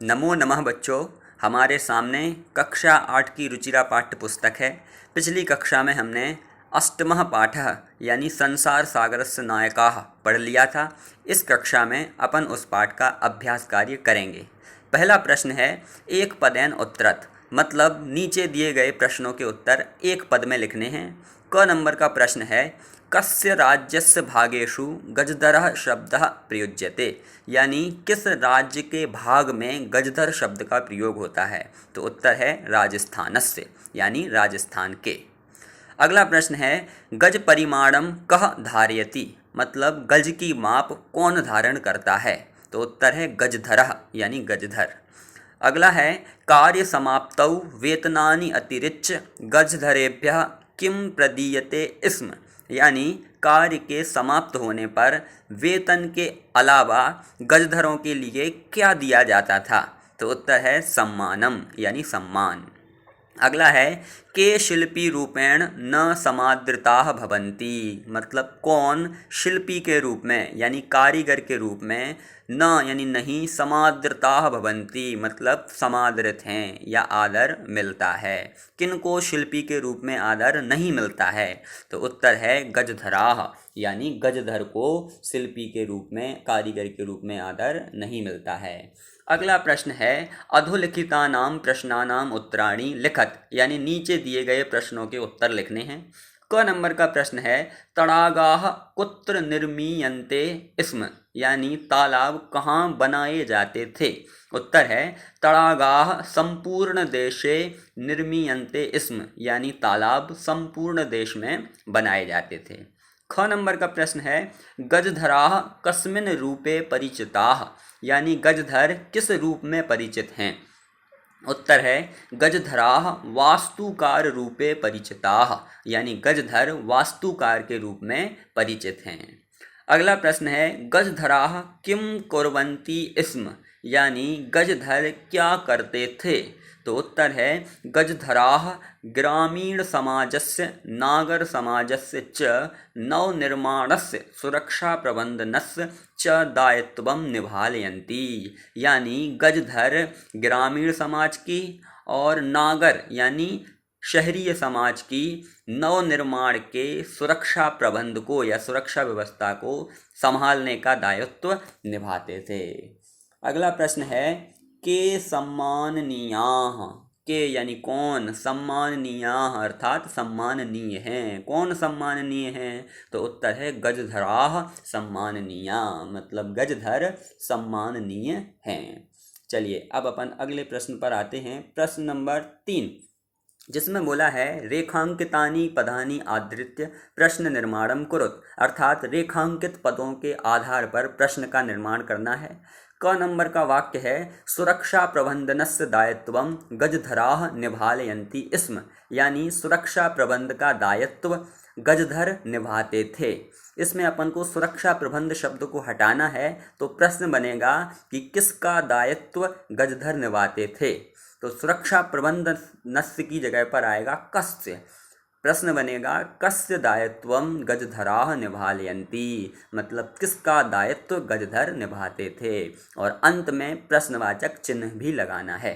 नमो नमः बच्चों। हमारे सामने कक्षा 8 की रुचिरा पाठ्य पुस्तक है। पिछली कक्षा में हमने अष्टमः पाठः यानी संसार सागरस्य नायकाः पढ़ लिया था। इस कक्षा में अपन उस पाठ का अभ्यास कार्य करेंगे। पहला प्रश्न है एक पदेन उत्तरत, मतलब नीचे दिए गए प्रश्नों के उत्तर एक पद में लिखने हैं। क नंबर का प्रश्न है कस्य राज्यस्य भागेषु गजधरः शब्दः प्रयुज्यते, यानी किस राज्य के भाग में गजधर शब्द का प्रयोग होता है। तो उत्तर है राजस्थानस्य, यानी राजस्थान के। अगला प्रश्न है गज परिमाणम कः धारयति, मतलब गज की माप कौन धारण करता है। तो उत्तर है गजधरः, यानी गजधर। अगला है कार्य समाप्तौ वेतनानि अतिरिच्य गजधरेभ्यः किम प्रदीयते स्म, यानी कार्य के समाप्त होने पर वेतन के अलावा गजधरों के लिए क्या दिया जाता था। तो उत्तर है सम्मानम, यानी सम्मान। अगला है के शिल्पी रूपेण न समादृताः भवन्ति, मतलब कौन शिल्पी के रूप में यानी कारीगर के रूप में न यानी नहीं समादृताः भवन्ति, मतलब समादृत हैं या आदर मिलता है। किनको शिल्पी के रूप में आदर नहीं मिलता है। तो उत्तर है गजधराः, यानी गजधर को शिल्पी के रूप में कारीगर के रूप में आदर नहीं मिलता है। अगला प्रश्न है अधोलिखितानां प्रश्नानां उत्तराणि लिखत, यानी नीचे दिए गए प्रश्नों के उत्तर लिखने हैं। क नंबर का प्रश्न है तड़ागाः कुत्र निर्मीयन्ते स्म, यानी तालाब कहाँ बनाए जाते थे। उत्तर है तड़ागाः संपूर्ण देशे निर्मीयन्ते स्म, यानी तालाब संपूर्ण देश में बनाए जाते थे। ख नंबर का प्रश्न है गजधराः कस्मिन् रूपे परिचिताः, यानी गजधर किस रूप में परिचित हैं। उत्तर है गजधराः वास्तुकार रूपे परिचिताः, यानी गजधर वास्तुकार के रूप में परिचित हैं। अगला प्रश्न है गजधराः किम कुर्वन्ति स्म, यानी गजधर क्या करते थे। तो उत्तर है गजधराः ग्रामीण समाजस्य नागर समाजस्य च नवनिर्माणस्य सुरक्षा प्रबंधनस्य च दायित्वं निभालयन्ति, यानी गजधर ग्रामीण समाज की और नागर यानी शहरीय समाज की नवनिर्माण के सुरक्षा प्रबंध को या सुरक्षा व्यवस्था को संभालने का दायित्व निभाते थे। अगला प्रश्न है के सम्माननीयाः, के यानी कौन, सम्माननीयाः अर्थात सम्माननीय हैं। कौन सम्माननीय हैं। तो उत्तर है गजधराः सम्माननीया, मतलब गजधर सम्माननीय हैं। चलिए अब अपन अगले प्रश्न पर आते हैं। प्रश्न नंबर 3, जिसमें बोला है रेखांकितानि पदानि आधृत्य प्रश्न निर्माणम कुरुत, अर्थात रेखांकित पदों के आधार पर प्रश्न का निर्माण करना है। क नंबर का वाक्य है सुरक्षा प्रबंधनस्य दायित्वं गजधराः निभालयन्ति स्म, यानी सुरक्षा प्रबंध का दायित्व गजधर निभाते थे। इसमें अपन को सुरक्षा प्रबंध शब्द को हटाना है, तो प्रश्न बनेगा कि किसका दायित्व गजधर निभाते थे। तो सुरक्षा प्रबंध नस्य की जगह पर आएगा कस्य। प्रश्न बनेगा कस्य दायित्वं गजधराः निभालयन्ति, मतलब किसका दायित्व गजधर निभाते थे। और अंत में प्रश्नवाचक चिन्ह भी लगाना है।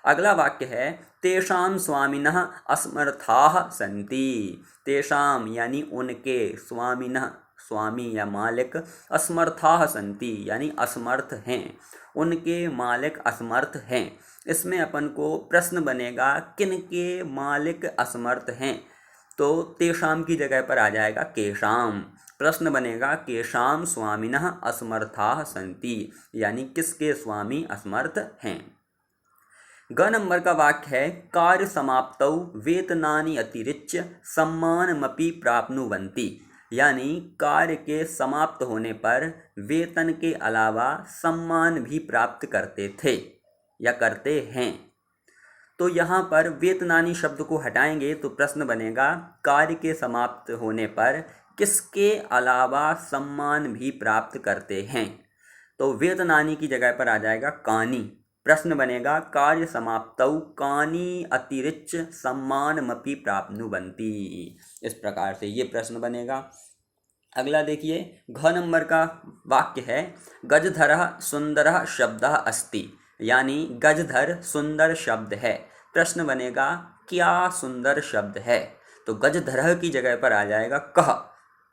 अगला वाक्य है तेषां स्वामिनः असमर्थाः सन्ति, तेषां यानी उनके, स्वामिनः स्वामी या मालिक, असमर्थाः सन्ति यानी असमर्थ हैं, उनके मालिक असमर्थ हैं। इसमें अपन को प्रश्न बनेगा किनके मालिक असमर्थ हैं। तो तेषां की जगह पर आ जाएगा केषां। प्रश्न बनेगा केषां स्वामिनः असमर्थाः सन्ति, यानी किसके स्वामी असमर्थ हैं। ग नंबर का वाक्य है कार्य समाप्तौ वेतनानि अतिरिच्य सम्मानमपि प्राप्नुवन्ति, यानी कार्य के समाप्त होने पर वेतन के अलावा सम्मान भी प्राप्त करते थे या करते हैं। तो यहाँ पर वेतनानि शब्द को हटाएंगे तो प्रश्न बनेगा कार्य के समाप्त होने पर किसके अलावा सम्मान भी प्राप्त करते हैं। तो वेतनानि की जगह पर आ जाएगा कानि। प्रश्न बनेगा कार्य समाप्तौ कानि अतिरिच्य सम्मानमपि प्राप्नुवन्ति। इस प्रकार से ये प्रश्न बनेगा। अगला देखिए घ नंबर का वाक्य है गजधरः सुंदरः शब्दः अस्ति, यानी गजधर सुंदर शब्द है। प्रश्न बनेगा क्या सुंदर शब्द है, तो गजधर की जगह पर आ जाएगा कह।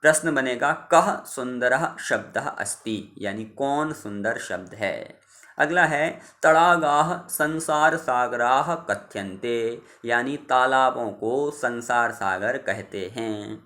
प्रश्न बनेगा कह सुंदरः शब्दः अस्ति, यानी कौन सुंदर शब्द है। अगला है तड़ागाः संसार सागराः कथ्यन्ते, यानी तालाबों को संसार सागर कहते हैं।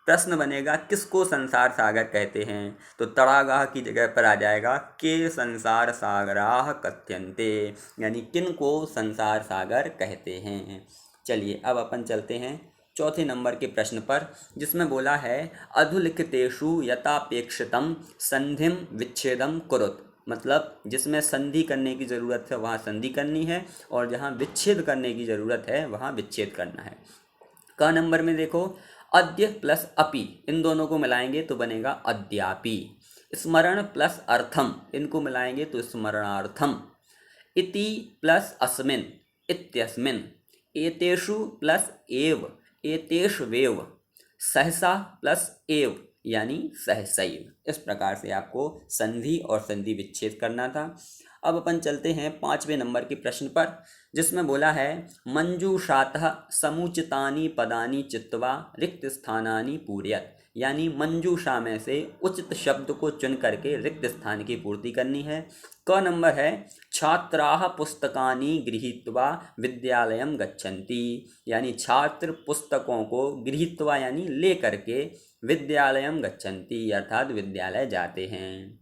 प्रश्न बनेगा किसको संसार सागर कहते हैं, तो तड़ागाह की जगह पर आ जाएगा के संसार सागराः कथ्यन्ते, यानी किन को संसार सागर कहते हैं। चलिए अब अपन चलते हैं चौथे नंबर के प्रश्न पर, जिसमें बोला है अधुलिखितेषु यथापेक्षितं संधिम विच्छेदम कुरुत, मतलब जिसमें संधि करने की ज़रूरत है वहाँ संधि करनी है और जहाँ विच्छेद करने की ज़रूरत है वहाँ विच्छेद करना है। क नंबर में देखो अद्य प्लस अपि, इन दोनों को मिलाएंगे तो बनेगा अद्यापि। स्मरण प्लस अर्थम, इनको मिलाएंगे तो स्मरणार्थम। इति प्लस अस्मिन्, इत्यस्मिन्। एतेषु प्लस एव, एतेष्वेव। सहसा प्लस एव, यानी सहसैव। इस प्रकार से आपको संधि और संधि विच्छेद करना था। अब अपन चलते हैं पाँचवें नंबर के प्रश्न पर, जिसमें बोला है मंजूषातः समुचितानि पदानि चित्वा रिक्त स्थानानि पूरयत, यानी मंजूषा में से उचित शब्द को चुन करके रिक्त स्थान की पूर्ति करनी है। क नंबर है छात्राः पुस्तकानि गृहीत्वा विद्यालयं गच्छन्ति, यानी छात्र पुस्तकों को गृहीत्वा यानी ले करके विद्यालयं गच्छन्ति, अर्थात विद्यालय जाते हैं।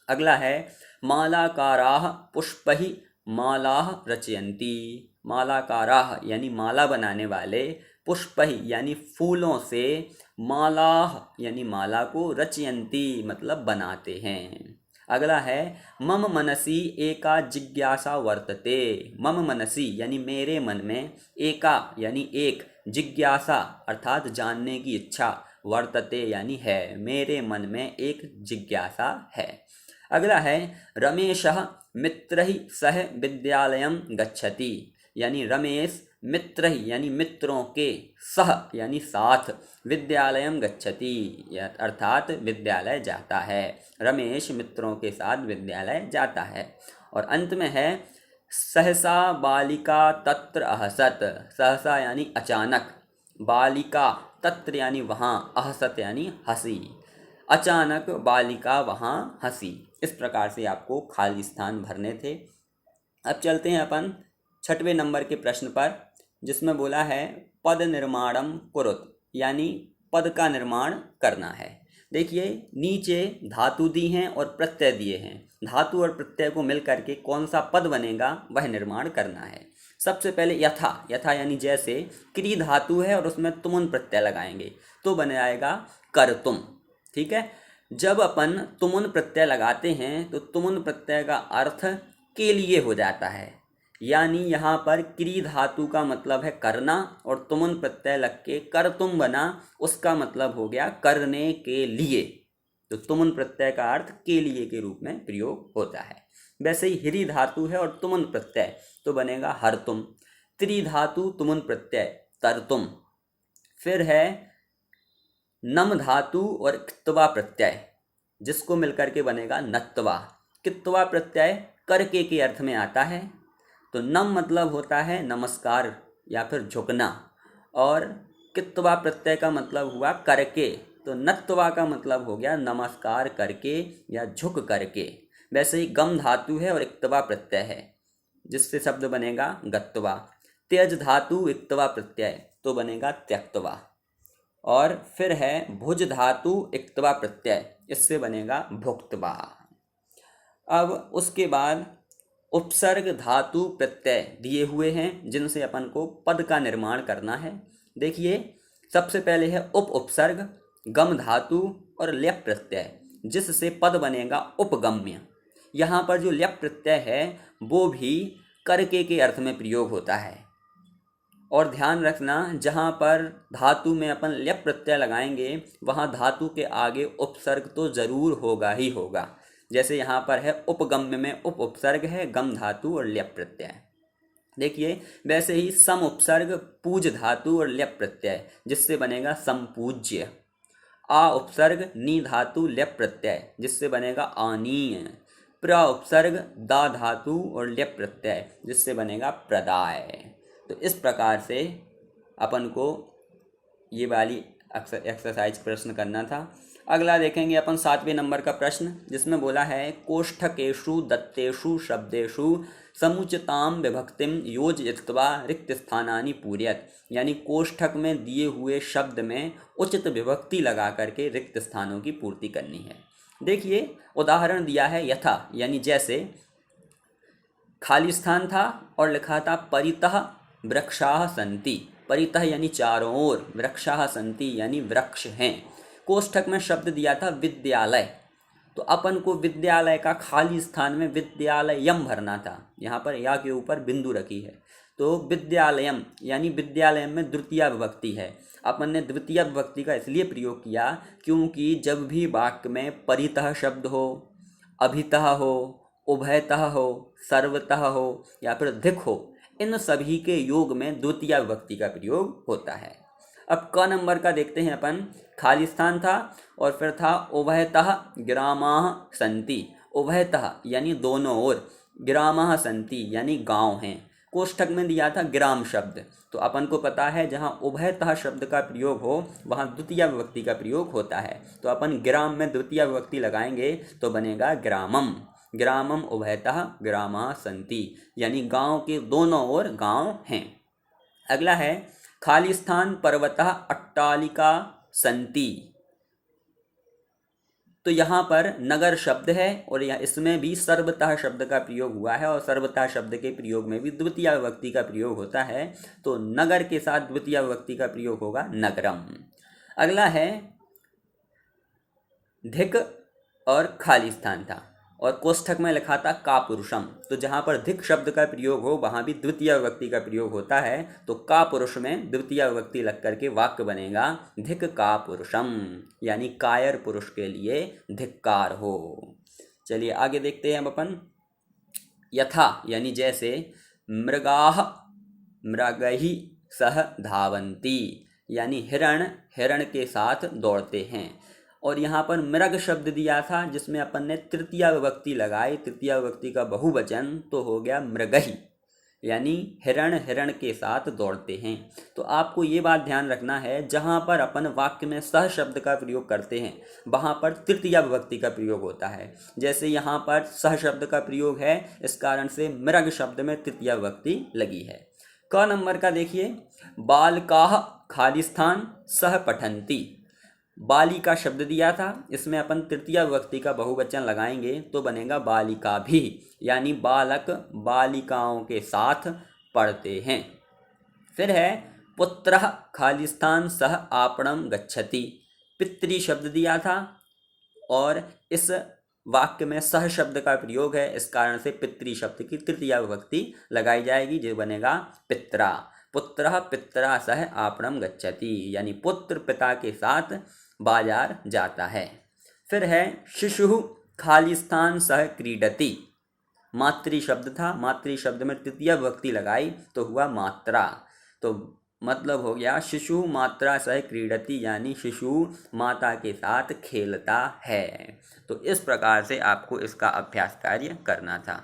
अगला है मालाकाराः पुष्पैः मालाः रचयन्ति, मालाकाराः यानी माला बनाने वाले, पुष्पैः यानी फूलों से, मालाः यानी माला को, रचयन्ति मतलब बनाते हैं। अगला है मम मनसि एका जिज्ञासा वर्तते, मम मनसि यानी मेरे मन में, एका यानी एक, जिज्ञासा अर्थात जानने की इच्छा, वर्तते यानी है, मेरे मन में एक जिज्ञासा है। अगला है रमेशः मित्रैः सह विद्यालयं गच्छति, यानी रमेश मित्रैः यानी मित्रों के, सह यानी साथ, विद्यालयं गच्छति अर्थात विद्यालय जाता है। रमेश मित्रों के साथ विद्यालय जाता है। और अंत में है सहसा बालिका तत्र अहसत, सहसा यानी अचानक, बालिका तत्र यानी वहाँ, अहसत यानी हंसी, अचानक बालिका वहाँ हंसी। इस प्रकार से आपको खाली स्थान भरने थे। अब चलते हैं अपन छठवें नंबर के प्रश्न पर, जिसमें बोला है पद निर्माणम कुरुत, यानी पद का निर्माण करना है। देखिए नीचे धातु दी हैं और प्रत्यय दिए हैं, धातु और प्रत्यय को मिल करके कौन सा पद बनेगा वह निर्माण करना है। सबसे पहले यथा, यथा यानी जैसे, क्री धातु है और उसमें तुमुन प्रत्यय लगाएंगे तो बन जाएगा कर्तुम। ठीक है, जब अपन तुमुन प्रत्यय लगाते हैं तो तुमुन प्रत्यय का अर्थ के लिए हो जाता है, यानी यहाँ पर क्री धातु का मतलब है करना और तुमुन प्रत्यय लग के कर्तुम बना, उसका मतलब हो गया करने के लिए। तो तुमुन प्रत्यय का अर्थ के लिए के रूप में प्रयोग होता है। वैसे ही हिरी धातु है और तुमुन प्रत्यय तो बनेगा हरतुम। त्रि धातु तुमुन प्रत्यय तरतुम। फिर है नम धातु और कित्वा प्रत्यय, जिसको मिलकर के बनेगा नत्वा। कित्वा प्रत्यय करके के अर्थ में आता है, तो नम मतलब होता है नमस्कार या फिर झुकना, और कित्वा प्रत्यय का मतलब हुआ करके, तो नत्वा का मतलब हो गया नमस्कार करके या झुक करके। वैसे ही गम धातु है और इक्तवा प्रत्यय है, जिससे शब्द बनेगा गत्वा। त्यज धातु इक्तवा प्रत्यय तो बनेगा त्यक्तवा। और फिर है भुज धातु इक्तवा प्रत्यय, इससे बनेगा भुक्तवा। अब उसके बाद उपसर्ग धातु प्रत्यय दिए हुए हैं, जिनसे अपन को पद का निर्माण करना है। देखिए सबसे पहले है उप उपसर्ग, गम धातु और ल्यप प्रत्यय, जिससे पद बनेगा उपगम्य। यहाँ पर जो ल्यप प्रत्यय है वो भी करके के अर्थ में प्रयोग होता है। और ध्यान रखना, जहाँ पर धातु में अपन ल्यप प्रत्यय लगाएंगे वहाँ धातु के आगे उपसर्ग तो ज़रूर होगा ही होगा। जैसे यहाँ पर है उपगम्य में उप उपसर्ग है, गम धातु और ल्यप प्रत्यय। देखिए वैसे ही सम उपसर्ग पूज धातु और ल्यप प्रत्यय, जिससे बनेगा संपूज्य। आ उपसर्ग नी धातु ल्यप प्रत्यय, जिससे बनेगा आनीय। प्र उपसर्ग, दा धातु और ल्यप प्रत्यय, जिससे बनेगा प्रदाय। तो इस प्रकार से अपन को ये वाली एक्सरसाइज प्रश्न करना था। अगला देखेंगे अपन 7वें नंबर का प्रश्न, जिसमें बोला है कोष्ठकेषु दत्तेषु शब्देषु समुचिताम विभक्तिम योजयित्वा रिक्त स्थानानि पूरयत, यानी कोष्ठक में दिए हुए शब्द में उचित विभक्ति लगा करके रिक्त स्थानों की पूर्ति करनी है। देखिए उदाहरण दिया है यथा, यानी जैसे खाली स्थान था और लिखा था परितः वृक्षाः सन्ति। परितः यानी चारों ओर, वृक्षाः सन्ति यानी वृक्ष हैं। कोष्ठक में शब्द दिया था विद्यालय, तो अपन को विद्यालय का खाली स्थान में विद्यालयम भरना था। यहाँ पर या के ऊपर बिंदु रखी है, तो विद्यालयम यानी विद्यालयम में द्वितीय विभक्ति है। अपन ने द्वितीय विभक्ति का इसलिए प्रयोग किया क्योंकि जब भी वाक्य में परितः शब्द हो, अभितः हो, उभयतः हो, सर्वतः हो या फिर धिक हो, इन सभी के योग में द्वितीय विभक्ति का प्रयोग होता है। अब क नंबर का देखते हैं अपन। खाली स्थान था और फिर था उभयतः ग्रामाः सन्ति। उभयतः यानी दोनों ओर, ग्रामाः सन्ति यानी गांव हैं। कोष्ठक में दिया था ग्राम शब्द, तो अपन को पता है जहाँ उभयतः शब्द का प्रयोग हो वहाँ द्वितीय विभक्ति का प्रयोग होता है। तो अपन ग्राम में द्वितीय विभक्ति लगाएंगे तो बनेगा ग्रामम। ग्रामम उभयतः ग्रामाः सन्ति, यानी गांव के दोनों ओर गांव हैं। अगला है खाली स्थान पर्वतः अट्टालिका सन्ति। तो यहाँ पर नगर शब्द है और यहाँ इसमें भी सर्वतः शब्द का प्रयोग हुआ है और सर्वतः शब्द के प्रयोग में भी द्वितीय विभक्ति का प्रयोग होता है, तो नगर के साथ द्वितीय विभक्ति का प्रयोग होगा नगरम। अगला है धिक और खाली स्थान था और कोष्ठक में लिखा था कापुरुषम, तो जहाँ पर धिक शब्द का प्रयोग हो वहाँ भी द्वितीय विभक्ति का प्रयोग होता है, तो कापुरुष में द्वितीय विभक्ति लग करके वाक्य बनेगा धिक कापुरुषम, यानी कायर पुरुष के लिए धिक्कार हो। चलिए आगे देखते हैं अब अपन। यथा यानी जैसे मृगाः मृगैः सह धावन्ति, यानी हिरण हिरण के साथ दौड़ते हैं। और यहाँ पर मृग शब्द दिया था जिसमें अपन ने तृतीय विभक्ति लगाई, तृतीय विभक्ति का बहुवचन तो हो गया मृगही, यानी हिरण हिरण के साथ दौड़ते हैं। तो आपको ये बात ध्यान रखना है, जहाँ पर अपन वाक्य में सह शब्द का प्रयोग करते हैं वहाँ पर तृतीय विभक्ति का प्रयोग होता है। जैसे यहाँ पर सह शब्द का प्रयोग है, इस कारण से मृग शब्द में तृतीय विभक्ति लगी है। क नंबर का देखिए, बालकाः खाली स्थान सह पठन्ति। बालिका शब्द दिया था, इसमें अपन तृतीय विभक्ति का बहुवचन लगाएंगे तो बनेगा बालिका भी, यानी बालक बालिकाओं के साथ पढ़ते हैं। फिर है पुत्रः खाली स्थान सह आपणम गच्छति। पितृ शब्द दिया था और इस वाक्य में सह शब्द का प्रयोग है, इस कारण से पितृ शब्द की तृतीय विभक्ति लगाई जाएगी, जो बनेगा पित्रा। पुत्रः पित्रा सह आपणम गच्छति, यानी पुत्र पिता के साथ बाजार जाता है। फिर है शिशुः खाली स्थान सह क्रीडति। मातृ शब्द था, मातृ शब्द में तृतीय विभक्ति लगाई तो हुआ मात्रा, तो मतलब हो गया शिशु मात्रा सह क्रीडति, यानी शिशु माता के साथ खेलता है। तो इस प्रकार से आपको इसका अभ्यास कार्य करना था।